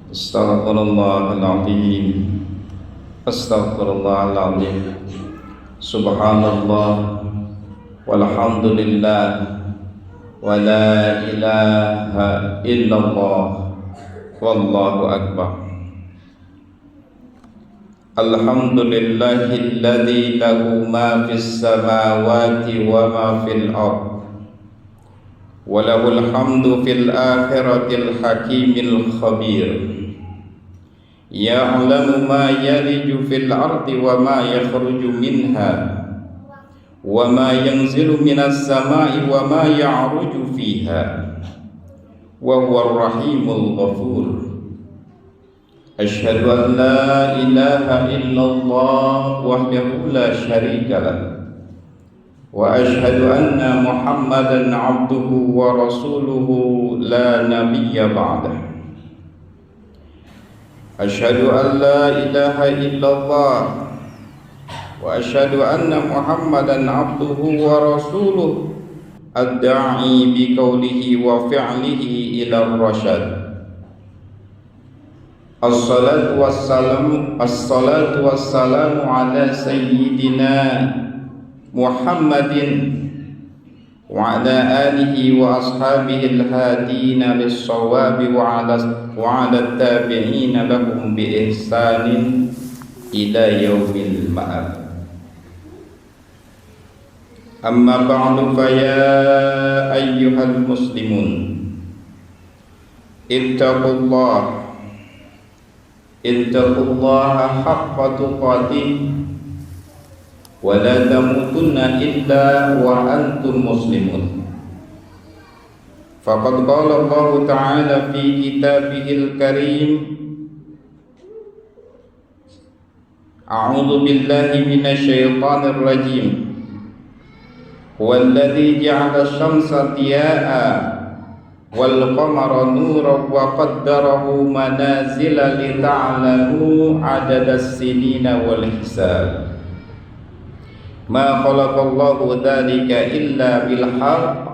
Astaghfirullahaladzim. Astaghfirullahaladzim. Subhanallah walhamdulillah wa la ilaha illallah wallahu akbar. Alhamdulillahilladzi lahu ma fis samawati wa ma fil ardh wa lahul hamdu fil akhiratil hakimil khabir. Ya'lamu ma yaliju fil ardi wa ma yakhruju minha wa ma yanzilu minas samai wa ma ya'ruju fiha wa huwa ar-rahimul ghafur. Asyhadu an la ilaha illallah wahdahu la syarika lah wa asyhadu anna Muhammadan abduhu wa rasuluhu la nabiyya ba'dah. Asyhadu an la ilaha illallah wa asyhadu anna Muhammadan abduhu wa rasuluhu ad-da'i bi qawlihi wa fi'lihi ila ar-rasyad. As-salatu wassalamu ala sayyidina Muhammadin wa ala alihi wa ashabihi al-hadina lis-shawabi wa ala tabi'ina lahum bi ihsanin ila yaumil ma'ad. Amma ba'du fa ya ayyuhal muslimun ittaqullaha haqqa tuqatih wa la tamutunna illa wa antum muslimun. Faqad qala Allah ta'ala fi kitabihil karim, a'udzu billahi minasy syaithanir rajim, huwallazi ja'ala asy-syamsa diyaa'a wal qamara nuran wa qaddarahu manazila lita'lamu 'adadas sinina wal hisab. Ma khalaqallahu dzalika illa bil haqq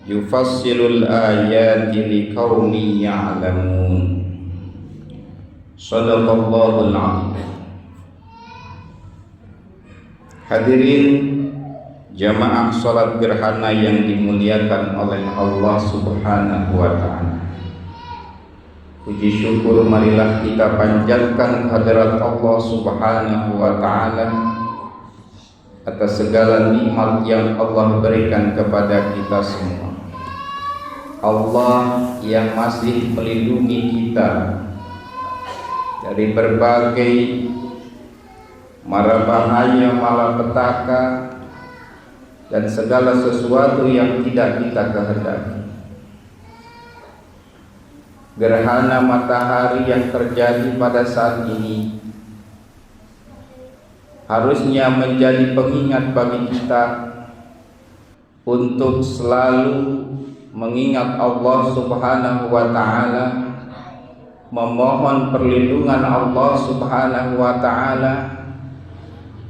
yufassilul ayati liqaumin ya'lamun. Shadaqallahul 'azim. Hadirin jamaah salat gerhana yang dimuliakan oleh Allah Subhanahu wa ta'ala. Puji syukur marilah kita panjatkan hadirat Allah Subhanahu wa ta'ala atas segala nikmat yang Allah berikan kepada kita semua. Allah yang masih melindungi kita dari berbagai mara bahaya, malapetaka dan segala sesuatu yang tidak kita kehendaki. Gerhana matahari yang terjadi pada saat ini harusnya menjadi pengingat bagi kita untuk selalu mengingat Allah Subhanahu wa ta'ala, memohon perlindungan Allah Subhanahu wa ta'ala,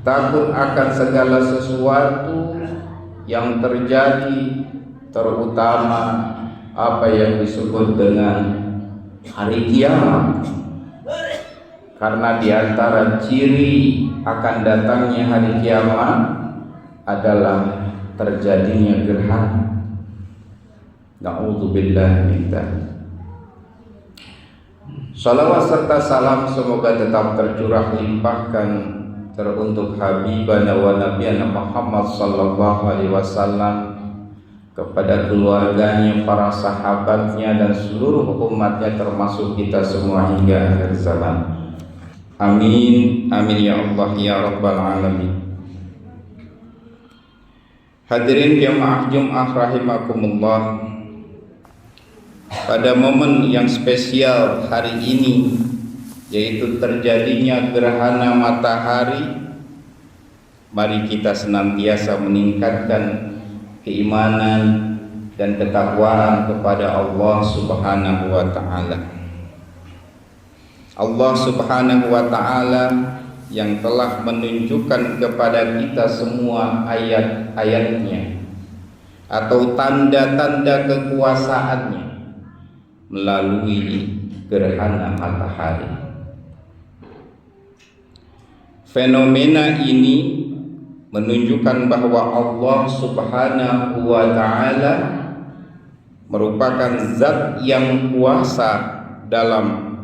takut akan segala sesuatu yang terjadi, terutama apa yang disebut dengan hari kiamat. Karena di antara ciri akan datangnya hari kiamat adalah terjadinya gerhana. Na'udzubillah min dzalik. Salawat serta salam semoga tetap tercurah limpahkan teruntuk habibana wa nabiyana Muhammad sallallahu alaihi wasallam, kepada keluarganya, para sahabatnya dan seluruh umatnya termasuk kita semua hingga akhir zaman. Amin amin ya Allah ya rabbal alamin. Hadirin jamaah Jumat rahimakumullah, pada momen yang spesial hari ini, yaitu terjadinya gerhana matahari, mari kita senantiasa meningkatkan keimanan dan ketakwaan kepada Allah Subhanahu wa ta'ala. Allah Subhanahu wa ta'ala yang telah menunjukkan kepada kita semua ayat-ayatnya atau tanda-tanda kekuasaannya, melalui gerhana matahari. Fenomena ini menunjukkan bahwa Allah Subhanahu wa Ta'ala merupakan zat yang kuasa dalam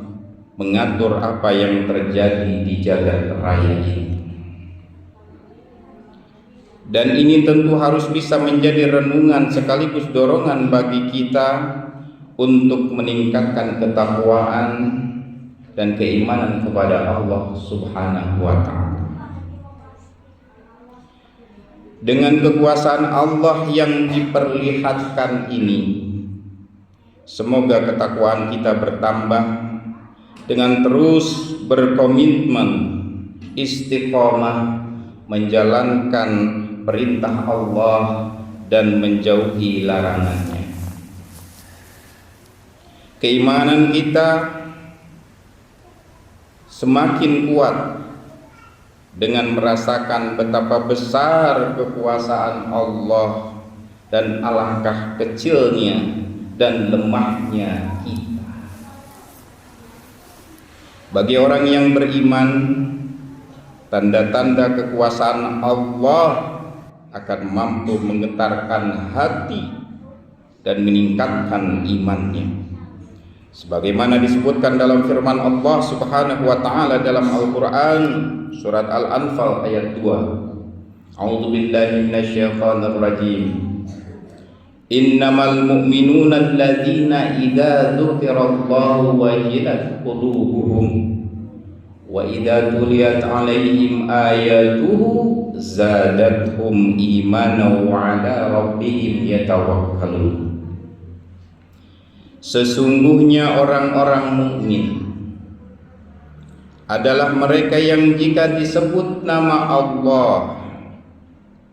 mengatur apa yang terjadi di jagat raya ini. Dan ini tentu harus bisa menjadi renungan sekaligus dorongan bagi kita untuk meningkatkan ketakwaan dan keimanan kepada Allah Subhanahu wa Ta'ala. Dengan kekuasaan Allah yang diperlihatkan ini, semoga ketakwaan kita bertambah dengan terus berkomitmen istiqomah menjalankan perintah Allah dan menjauhi larangannya. Keimanan kita semakin kuat dengan merasakan betapa besar kekuasaan Allah dan alangkah kecilnya dan lemahnya kita. Bagi orang yang beriman, tanda-tanda kekuasaan Allah akan mampu menggetarkan hati dan meningkatkan imannya. Sebagaimana disebutkan dalam firman Allah Subhanahu wa Ta'ala dalam Al-Quran surat Al-Anfal ayat 2. A'udzu billahi minasyaitonir rajim. Innamal mu'minuna alladzina idza dzukirallahu wajilat qulubuhum wa idza tuliyat 'alaihim ayatuhu zadatuhum imanan wa 'ala rabbihim yatawakkalun. Sesungguhnya orang-orang mukmin adalah mereka yang jika disebut nama Allah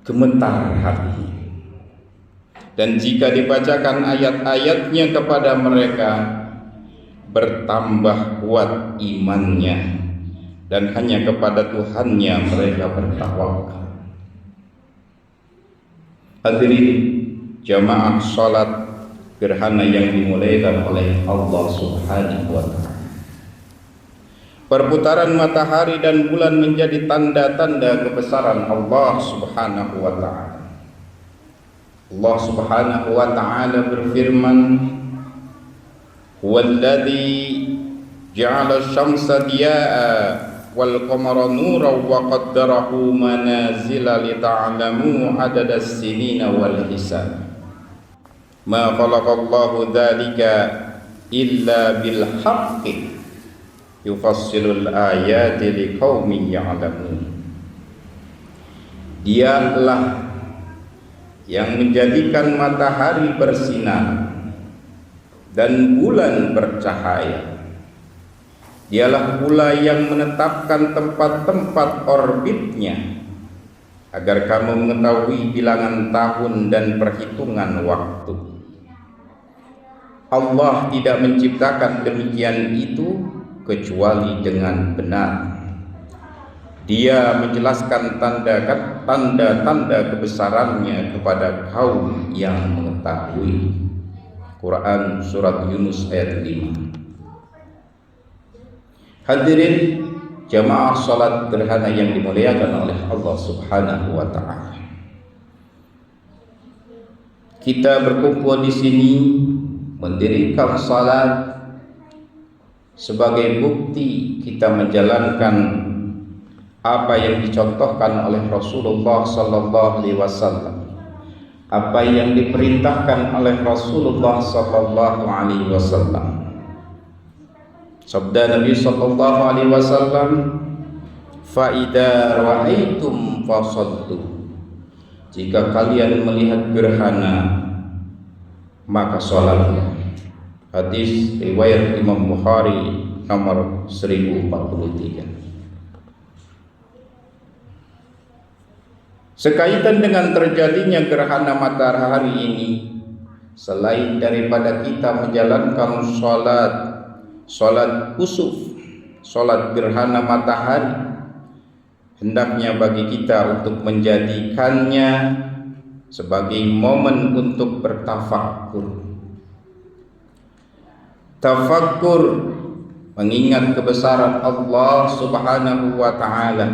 gemetar hati, dan jika dibacakan ayat-ayatnya kepada mereka bertambah kuat imannya, dan hanya kepada Tuhannya mereka bertawakal. Hadirin jamaah salat gerhana yang dimuliakan oleh Allah Subhanahu wa Ta'ala. Perputaran matahari dan bulan menjadi tanda-tanda kebesaran Allah Subhanahu wa Ta'ala. Allah Subhanahu wa Ta'ala berfirman, "Huwallazi ja'ala asy-syamsa diyaa'a wal qamara nuran wa qaddarahu manazila lita'lamu 'adada as-sinina wal hisab. Ma khalaqallahu dzalika illa bil haqqi yufassilul ayati liqaumin ya'lamun." Dialah yang menjadikan matahari bersinar dan bulan bercahaya. Dialah pula yang menetapkan tempat-tempat orbitnya agar kamu mengetahui bilangan tahun dan perhitungan waktu. Allah tidak menciptakan demikian itu kecuali dengan benar. Dia menjelaskan tanda-tanda kebesarannya kepada kaum yang mengetahui. Quran surat Yunus ayat 5. Hadirin jamaah salat gerhana yang dimuliakan oleh Allah Subhanahu wa Ta'ala. Kita berkumpul di sini mendirikan salat sebagai bukti kita menjalankan apa yang dicontohkan oleh Rasulullah sallallahu alaihi wasallam, apa yang diperintahkan oleh Rasulullah sallallahu alaihi wasallam. Sabda Nabi sallallahu alaihi wasallam, "Fa idza ra'aitum fasallu." Jika kalian melihat gerhana, maka salatlah. Hadis riwayat Imam Bukhari nomor 1043. Sekaitan dengan terjadinya gerhana matahari ini, selain daripada kita menjalankan salat kusuf, salat gerhana matahari, hendaknya bagi kita untuk menjadikannya sebagai momen untuk bertafakkur. tafakkur, mengingat kebesaran Allah Subhanahu wa ta'ala,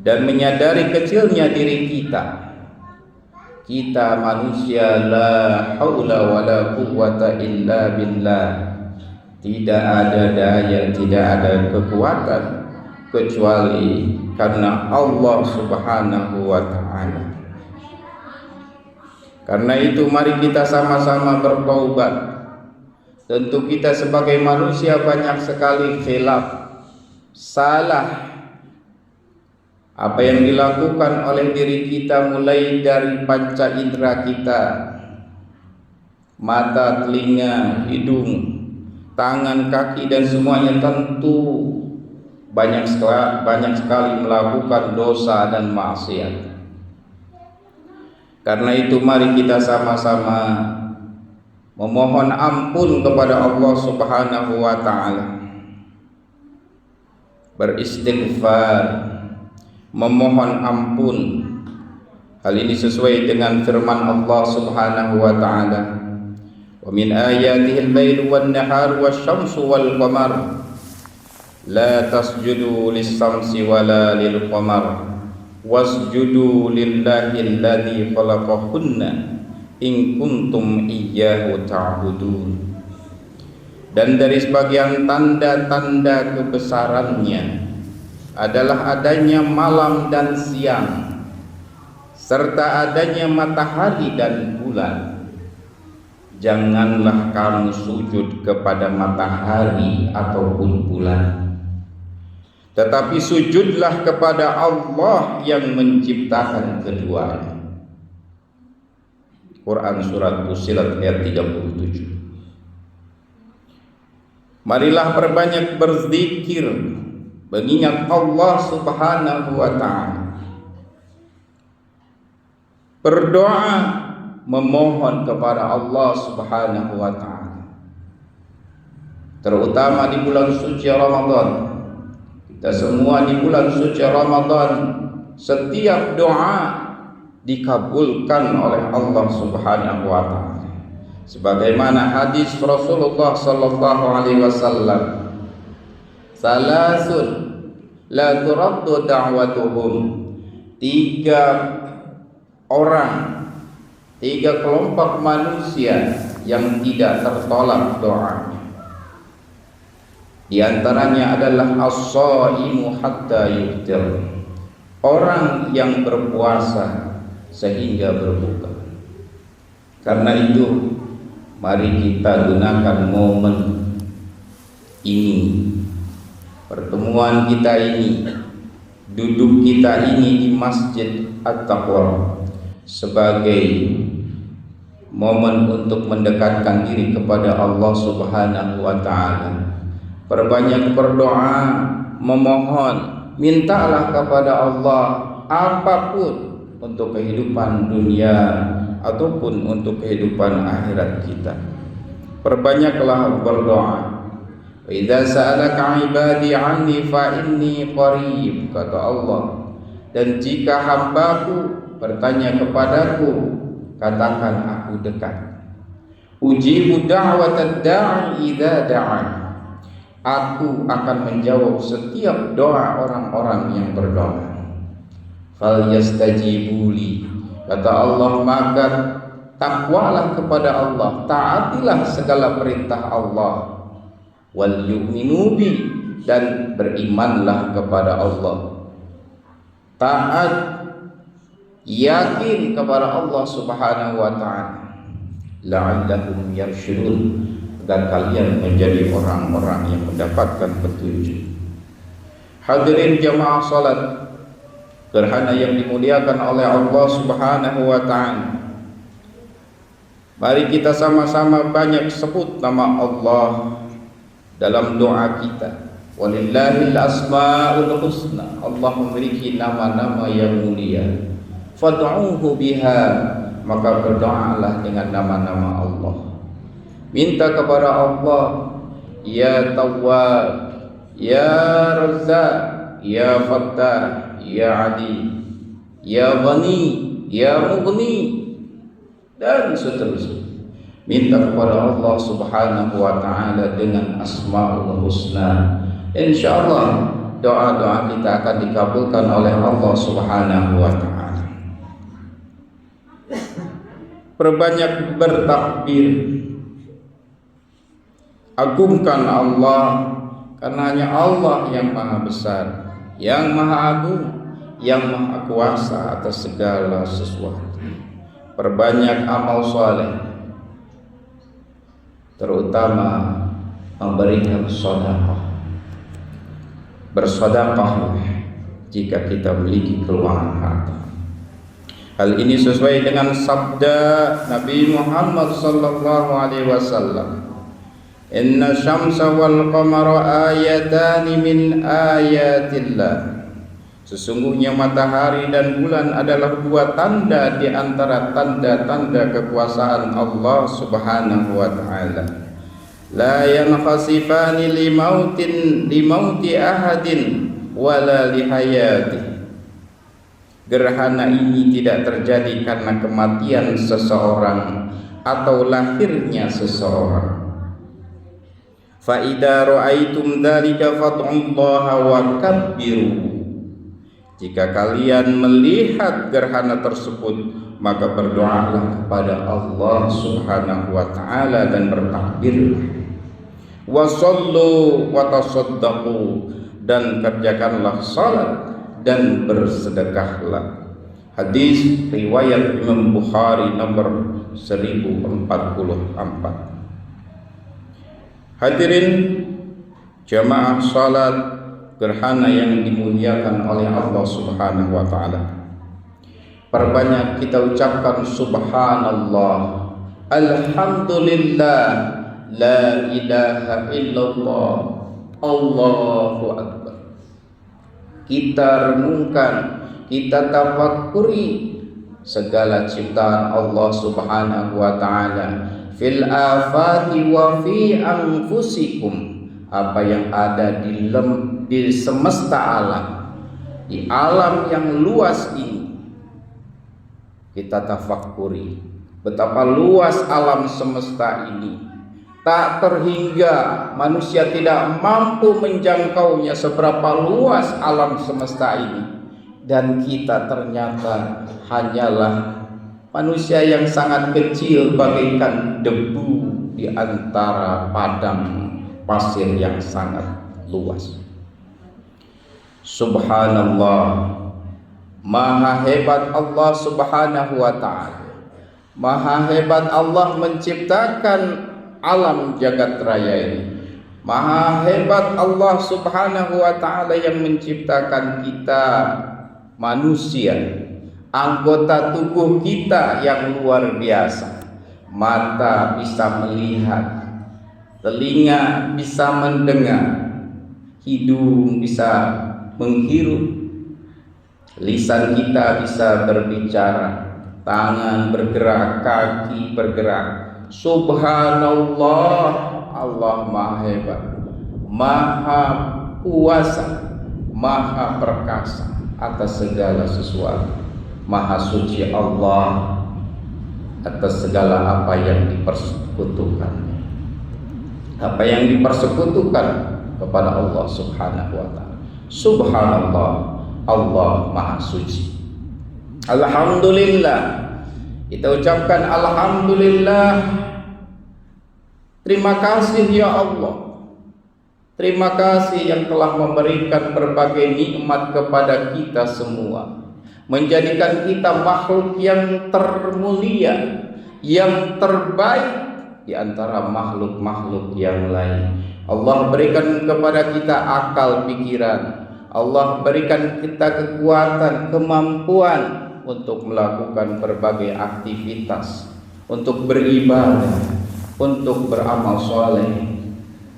dan menyadari kecilnya diri kita. Kita manusia, la haula wa la quwwata illa billah. Tidak ada daya, tidak ada kekuatan kecuali karena Allah Subhanahu wa ta'ala. Karena itu mari kita sama-sama bertaubat. Tentu kita sebagai manusia banyak sekali khilaf, salah. Apa yang dilakukan oleh diri kita mulai dari panca indera kita, mata, telinga, hidung, tangan, kaki, dan semuanya tentu banyak sekali melakukan dosa dan maksiat. Karena itu mari kita sama-sama memohon ampun kepada Allah Subhanahu wa ta'ala, beristighfar, memohon ampun. Hal ini sesuai dengan firman Allah Subhanahu wa ta'ala, wa min ayatihi al-lailu wan-nahar wasyamsu wal-qamar la tasjudu lis-samsi wala lil-qamar wasjudu lillahi alladhi khalaqahunna in kuntum iyyahu ta'budun. Dan dari sebagian tanda-tanda kebesarannya adalah adanya malam dan siang, serta adanya matahari dan bulan. Janganlah kamu sujud kepada matahari ataupun bulan, tetapi sujudlah kepada Allah yang menciptakan keduanya. Quran Surat Fussilat ayat 37. Marilah perbanyak berzikir, mengingat Allah Subhanahu wa ta'ala, berdoa, memohon kepada Allah Subhanahu wa ta'ala, terutama di bulan suci Ramadan. Kita semua di bulan suci Ramadan, setiap doa dikabulkan oleh Allah Subhanahu wa ta'ala, sebagaimana hadis Rasulullah sallallahu alaihi wasallam, salasun la turaddu da'watuhum. Tiga kelompok manusia yang tidak tertolak doanya. Di antaranya adalah as-shaimu hatta yuftir, orang yang berpuasa sehingga berbuka. Karena itu mari kita gunakan momen ini, pertemuan kita ini, duduk kita ini di Masjid At-Taqwa, sebagai momen untuk mendekatkan diri kepada Allah Subhanahu wa ta'ala. Perbanyak berdoa, memohon, mintalah kepada Allah apapun untuk kehidupan dunia ataupun untuk kehidupan akhirat kita. Perbanyaklah berdoa. Wa idza sa'alaka 'ibadi 'anni fa inni qarib, kata Allah. Dan jika hambaku bertanya kepadaku, katakan aku dekat. Ujibu da'watad da'i idza da'an, aku akan menjawab setiap doa orang-orang yang berdoa. Fal yastajibuli, kata Allah, maka takwalah kepada Allah, taatilah segala perintah Allah. Wal yu'minu bi, dan berimanlah kepada Allah. Taat, yakin kepada Allah Subhanahu wa ta'ala, la'allahum yarshudun, agar kalian menjadi orang-orang yang mendapatkan petunjuk. Hadirin jamaah salat gerhana yang dimuliakan oleh Allah Subhanahu wa ta'ala, mari kita sama-sama banyak sebut nama Allah dalam doa kita. Walillahil asmaul husna, Allah memiliki nama-nama yang mulia. Fad'uhu biha, maka berdoalah dengan nama-nama Allah. Minta kepada Allah, ya Tawwab, ya Razzaq, ya Fattah, ya Adi, ya Ghani, ya Mughni, dan seterusnya. minta kepada Allah Subhanahu wa taala dengan Asmaul Husna. Insyaallah doa-doa kita akan dikabulkan oleh Allah Subhanahu wa taala. Perbanyak bertakbir, agungkan Allah, karena hanya Allah yang maha besar, yang maha agung, yang maha kuasa atas segala sesuatu. Perbanyak amal soleh, terutama memberikan sedekah. Bersedekah jika kita memiliki keluangan harta. Hal ini sesuai dengan sabda Nabi Muhammad sallallahu alaihi wasallam, "Inna syamsa wal qamara ayatani min ayatillah." Sesungguhnya matahari dan bulan adalah dua tanda di antara tanda-tanda kekuasaan Allah Subhanahu wa taala. La yankhasifani limauti ahadin wala lihayati. Gerhana ini tidak terjadi karena kematian seseorang atau lahirnya seseorang. Fa idza ra'aitum dzalika fad'ullaha wa kabbiru. Jika kalian melihat gerhana tersebut, maka berdoalah kepada Allah Subhanahu wa taala dan bertakbirlah. Wa shallu wa tasaddaqu, dan kerjakanlah salat dan bersedekahlah. Hadis riwayat Imam Bukhari nomor 1044. Hadirin jamaah salat gerhana yang dimuliakan oleh Allah Subhanahu wa taala. Perbanyak kita ucapkan subhanallah, alhamdulillah, la ilaha illallah, Allahu akbar. Kita renungkan, kita tafakkuri segala ciptaan Allah Subhanahu wa taala, fil afati wa fi anfusikum, apa yang ada di semesta alam, di alam yang luas ini. Kita tafakkuri betapa luas alam semesta ini, tak terhingga, manusia tidak mampu menjangkaunya seberapa luas alam semesta ini. Dan kita ternyata hanyalah manusia yang sangat kecil, bagaikan debu di antara padang pasir yang sangat luas. Subhanallah, maha hebat Allah Subhanahu wa ta'ala. Maha hebat Allah menciptakan alam jagat raya ini. Maha hebat Allah Subhanahu wa ta'ala yang menciptakan kita manusia, anggota tubuh kita yang luar biasa. Mata bisa melihat, telinga bisa mendengar, hidung bisa menghirup, lisan kita bisa berbicara, tangan bergerak, kaki bergerak. Subhanallah, Allah maha hebat, maha kuasa, maha perkasa atas segala sesuatu. Maha suci Allah atas segala apa yang dipersekutukan. Apa yang dipersekutukan kepada Allah Subhanahu wa ta'ala. Subhanallah, Allah maha suci. Alhamdulillah, kita ucapkan alhamdulillah. Terima kasih ya Allah. Terima kasih yang telah memberikan berbagai nikmat kepada kita semua, menjadikan kita makhluk yang termulia, yang terbaik di antara makhluk-makhluk yang lain. Allah berikan kepada kita akal pikiran, Allah berikan kita kekuatan, kemampuan untuk melakukan berbagai aktivitas, untuk beribadah, untuk beramal soleh.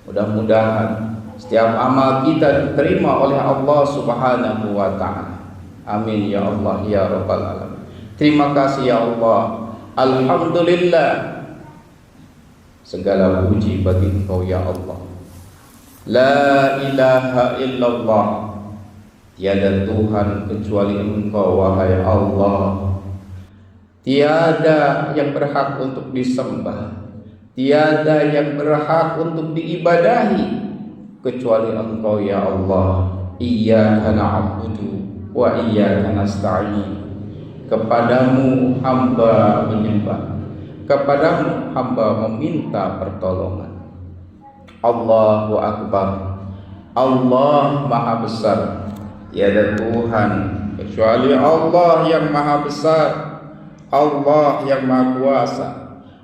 Mudah-mudahan setiap amal kita diterima oleh Allah Subhanahu wa ta'ala. Amin ya Allah ya Rabbal alamin. Terima kasih ya Allah. Alhamdulillah, segala puji bagi Engkau ya Allah. La ilaha illallah, tiada Tuhan kecuali Engkau wahai Allah. Tiada yang berhak untuk disembah, Tiada yang berhak untuk diibadahi kecuali Engkau ya Allah. Iyyaka na'budu wa iyyaka nasta'in. Kepadamu hamba menyembah, kepadamu hamba meminta pertolongan. Allahu Akbar. Allah Maha Besar. Tiada Tuhan kecuali Allah yang Maha Besar, Allah yang Maha Kuasa,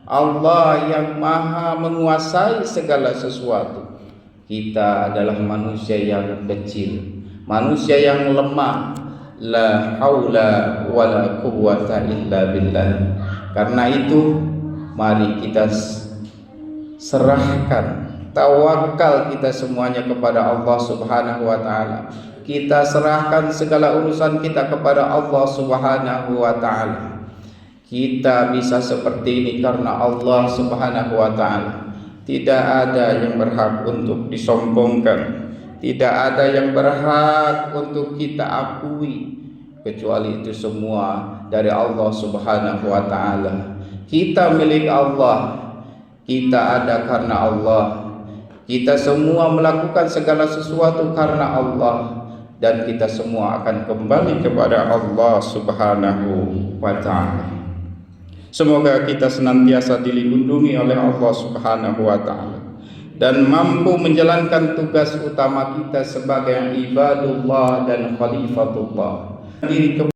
Allah yang Maha menguasai segala sesuatu. Kita adalah manusia yang kecil, manusia yang lemah. La haula wala quwwata illa billah. Karena itu mari kita serahkan, tawakal kita semuanya kepada Allah Subhanahu wa taala. Kita serahkan segala urusan kita kepada Allah Subhanahu wa taala. Kita bisa seperti ini karena Allah Subhanahu wa taala. Tidak ada yang berhak untuk disombongkan, tidak ada yang berhak untuk kita akui, kecuali itu semua dari Allah Subhanahu wa taala. Kita milik Allah, kita ada karena Allah. Kita semua melakukan segala sesuatu karena Allah, dan kita semua akan kembali kepada Allah Subhanahu wa taala. Semoga kita senantiasa dilindungi oleh Allah Subhanahu wa taala dan mampu menjalankan tugas utama kita sebagai ibadullah dan khalifatullah.